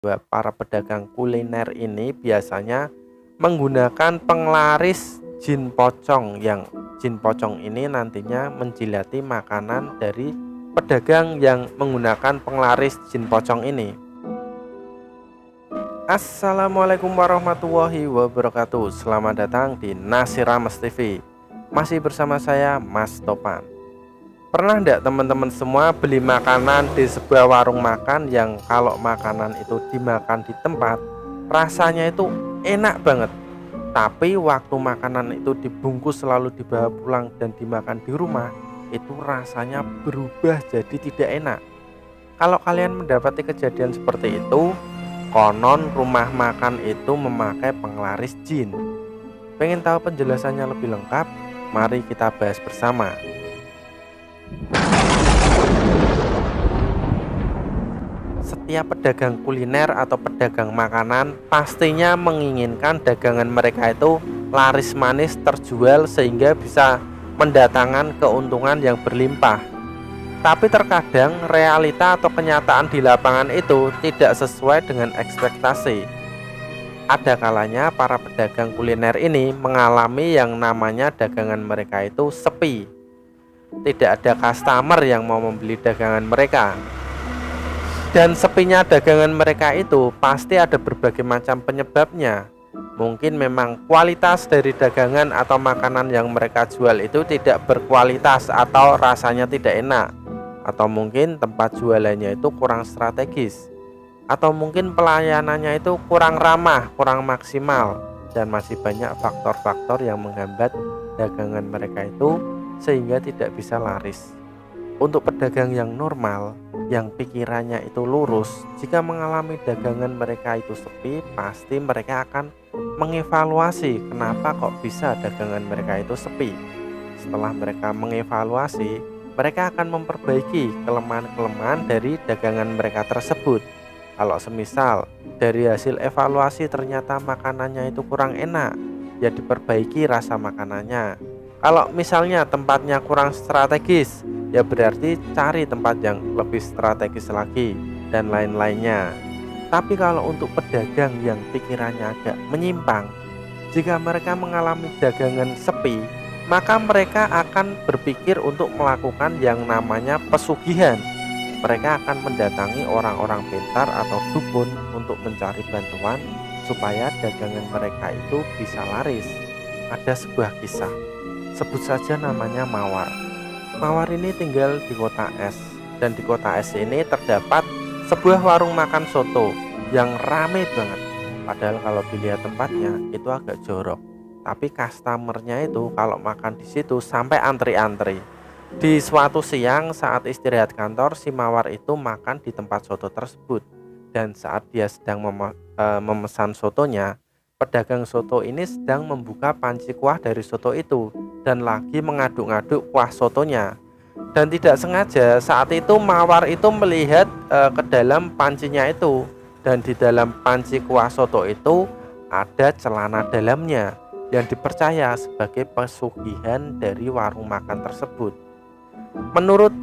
bahwa para pedagang kuliner ini biasanya menggunakan penglaris jin pocong, yang jin pocong ini nantinya menjilati makanan dari pedagang yang menggunakan penglaris jin pocong ini. Assalamualaikum warahmatullahi wabarakatuh. Selamat datang di Nasi Rames TV. Masih bersama saya Mas Topan. Pernah enggak teman-teman semua beli makanan di sebuah warung makan yang kalau makanan itu dimakan di tempat rasanya itu enak banget, tapi waktu makanan itu dibungkus selalu dibawa pulang dan dimakan di rumah itu rasanya berubah jadi tidak enak. Kalau kalian mendapati kejadian seperti itu, konon rumah makan itu memakai penglaris jin. Pengen tahu penjelasannya lebih lengkap? Mari kita bahas bersama. Setiap pedagang kuliner atau pedagang makanan pastinya menginginkan dagangan mereka itu laris manis terjual sehingga bisa mendatangkan keuntungan yang berlimpah. Tapi terkadang realita atau kenyataan di lapangan itu tidak sesuai dengan ekspektasi. Ada kalanya para pedagang kuliner ini mengalami yang namanya dagangan mereka itu sepi. Tidak ada customer yang mau membeli dagangan mereka. Dan sepinya dagangan mereka itu pasti ada berbagai macam penyebabnya. Mungkin memang kualitas dari dagangan atau makanan yang mereka jual itu tidak berkualitas atau rasanya tidak enak. Atau mungkin tempat jualannya itu kurang strategis. Atau mungkin pelayanannya itu kurang ramah, kurang maksimal. Dan masih banyak faktor-faktor yang menghambat dagangan mereka itu sehingga tidak bisa laris. Untuk pedagang yang normal, yang pikirannya itu lurus, jika mengalami dagangan mereka itu sepi, pasti mereka akan mengevaluasi kenapa kok bisa dagangan mereka itu sepi. Setelah mereka mengevaluasi, mereka akan memperbaiki kelemahan-kelemahan dari dagangan mereka tersebut. Kalau semisal dari hasil evaluasi ternyata makanannya itu kurang enak, ya diperbaiki rasa makanannya. Kalau misalnya tempatnya kurang strategis, ya berarti cari tempat yang lebih strategis lagi dan lain-lainnya. Tapi kalau untuk pedagang yang pikirannya agak menyimpang, jika mereka mengalami dagangan sepi, maka mereka akan berpikir untuk melakukan yang namanya pesugihan. Mereka akan mendatangi orang-orang pintar atau dukun untuk mencari bantuan supaya dagangan mereka itu bisa laris. Ada sebuah kisah, sebut saja namanya Mawar. Mawar ini tinggal di kota Es, dan di kota Es ini terdapat sebuah warung makan soto yang rame banget. Padahal kalau dilihat tempatnya itu agak jorok, tapi customernya itu kalau makan di situ sampai antri-antri. Di suatu siang saat istirahat kantor, si Mawar itu makan di tempat soto tersebut. Dan saat dia sedang memesan sotonya, pedagang soto ini sedang membuka panci kuah dari soto itu dan lagi mengaduk-aduk kuah sotonya. Dan tidak sengaja saat itu Mawar itu melihat ke dalam pancinya itu, dan di dalam panci kuah soto itu ada celana dalamnya yang dipercaya sebagai pesugihan dari warung makan tersebut. Menurut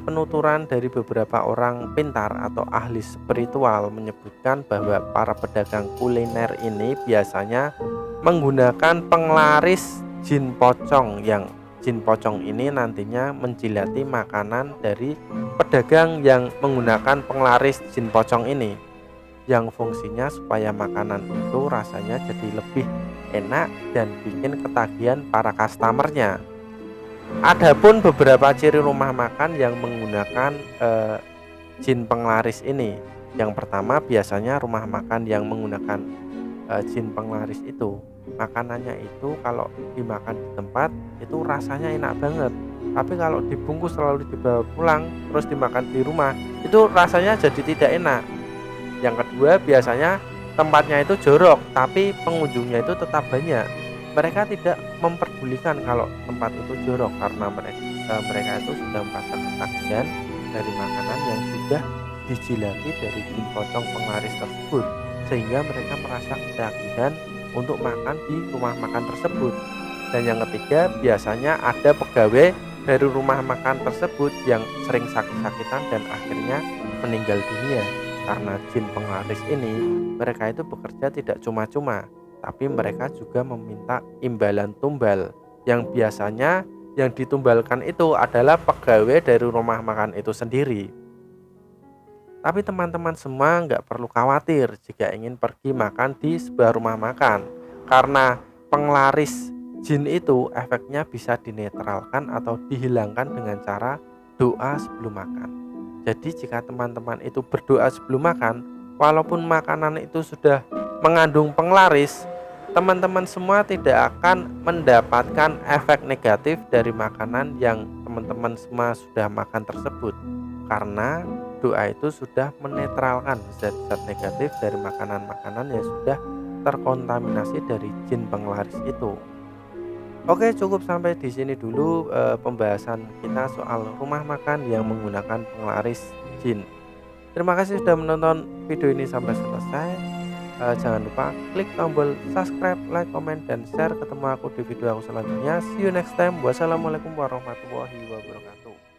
penuturan dari beberapa orang pintar atau ahli spiritual menyebutkan bahwa para pedagang kuliner ini biasanya menggunakan penglaris jin pocong, yang jin pocong ini nantinya menjilati makanan dari pedagang yang menggunakan penglaris jin pocong ini, yang fungsinya supaya makanan itu rasanya jadi lebih enak dan bikin ketagihan para customernya. Adapun beberapa ciri rumah makan yang menggunakan jin penglaris ini. Yang pertama, biasanya rumah makan yang menggunakan jin penglaris itu, makanannya itu kalau dimakan di tempat itu rasanya enak banget, tapi kalau dibungkus selalu dibawa pulang terus dimakan di rumah itu rasanya jadi tidak enak. Yang kedua, biasanya tempatnya itu jorok tapi pengunjungnya itu tetap banyak. Mereka tidak memperdulikan kalau tempat itu jorok karena mereka itu sudah merasa ketagihan dari makanan yang sudah dijilati dari jin pocong penglaris tersebut, sehingga mereka merasa ketagihan untuk makan di rumah makan tersebut. Dan yang ketiga, biasanya ada pegawai dari rumah makan tersebut yang sering sakit-sakitan dan akhirnya meninggal dunia. Karena jin penglaris ini, mereka itu bekerja tidak cuma-cuma, tapi mereka juga meminta imbalan tumbal, yang biasanya yang ditumbalkan itu adalah pegawai dari rumah makan itu sendiri. Tapi teman-teman semua nggak perlu khawatir jika ingin pergi makan di sebuah rumah makan, karena penglaris jin itu efeknya bisa dinetralkan atau dihilangkan dengan cara doa sebelum makan. Jadi jika teman-teman itu berdoa sebelum makan, walaupun makanan itu sudah mengandung penglaris, teman-teman semua tidak akan mendapatkan efek negatif dari makanan yang teman-teman semua sudah makan tersebut, karena doa itu sudah menetralkan zat-zat negatif dari makanan-makanan yang sudah terkontaminasi dari jin penglaris itu. Oke, cukup sampai di sini dulu pembahasan kita soal rumah makan yang menggunakan penglaris jin. Terima kasih sudah menonton video ini sampai selesai. Jangan lupa klik tombol subscribe, like, comment, dan share. Ketemu aku di video aku selanjutnya. See you next time. Wassalamualaikum warahmatullahi wabarakatuh.